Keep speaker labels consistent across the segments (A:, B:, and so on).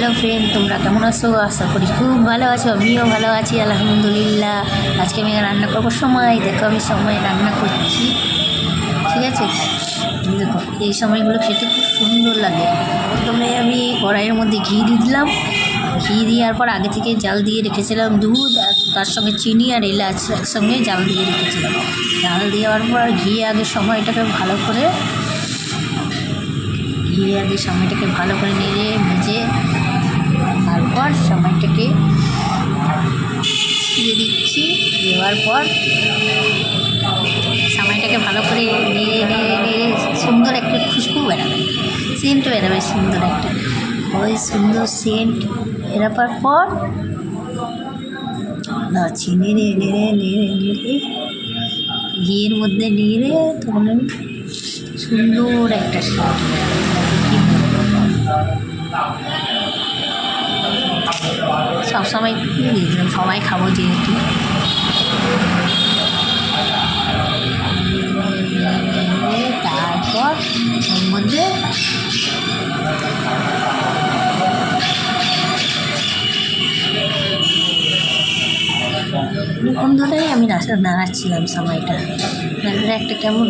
A: Hello friend, তোমরা কেমন আছো? আশা করি খুব ভালো আছো। আমিও ভালো আছি আলহামদুলিল্লাহ। আজকে আমি রান্না করবো সময়, দেখো আমি সময় রান্না করছি, ঠিক আছে? দেখো এই সময়গুলো খেতে খুব সুন্দর লাগে। প্রথমে আমি কড়াইয়ের মধ্যে ঘি দিয়ে দিলাম। ঘি দেওয়ার পর আগে থেকে জাল দিয়ে রেখেছিলাম দুধ, আর তার সঙ্গে চিনি আর এলাচ একসঙ্গে জাল দিয়ে রেখেছিলাম। জাল দেওয়ার পর ঘি আগে সময়টাকে ভালো করে নেড়ে ভেজে তারপর সময়টাকে দিয়ে দিচ্ছি। দেওয়ার পর সময়টাকে ভালো করে নেড়ে সুন্দর একটা খুশবু বেরাবে, সেন্ট বেরাবে সুন্দর একটা। ওই সুন্দর সেন্ট বেরাবার পর নাড়ছি, নেড়ে ঘিয়ের মধ্যে নেড়ে তখন সুন্দর একটা স্বাদ সবসময় দিয়ে দিলাম, সবাই খাবো যেহেতু। তারপর ওর মধ্যে অনেকক্ষণ ধরেই আমি নাড়াচ্ছিলাম সময়টা, নাড়লে একটা কেমন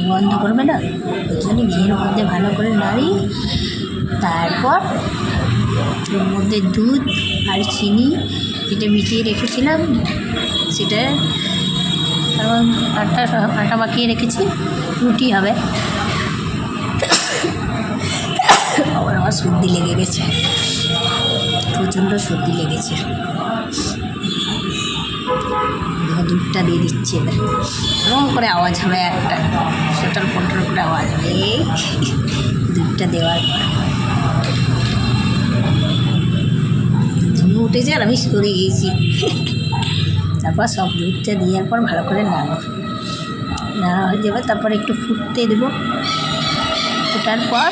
A: গন্ধ করবে না, ওই জন্য ঘিয়ের মধ্যে ভালো করে নাড়ি। তারপর ওর মধ্যে দুধ আর চিনি যেটা মিশিয়ে রেখেছিলাম সেটা আটা মাখিয়ে রেখেছি, রুটি হবে। আমার সর্দি লেগে গেছে, প্রচণ্ড সর্দি লেগেছে। দুধটা দিয়ে দিচ্ছি, এবার এরকম করে আওয়াজ হবে, একটা সেটার পটর করে আওয়াজ হবে এই দুধটা দেওয়ার পর। ধুয়ে উঠেছে আর আমি সরে গিয়েছি। তারপর সব দুধটা দেওয়ার পর ভালো করে নাড়া হয়ে যাবে। তারপর একটু ফুটতে দেবো, ফোটার পর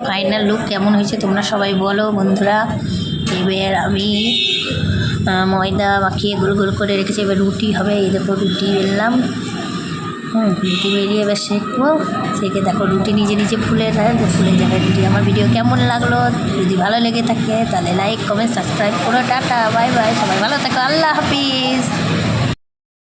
A: ফাইনাল লুক কেমন হয়েছে তোমরা সবাই বলো বন্ধুরা। এবার আমি ময়দা মাখিয়ে গোল গোল করে রেখেছি, এবার রুটি হবে। এই দেখো রুটি বেললাম, রুটি বেরিয়ে এবার শেখবো। সেকে দেখো রুটি নিজে নিজে ফুলে যাবে রুটি। আমার ভিডিও কেমন লাগলো? যদি ভালো লেগে থাকে তাহলে লাইক কমেন্ট সাবস্ক্রাইব করো। টাটা বাই বাই, সবাই ভালো থাকো, আল্লাহ হাফিজ।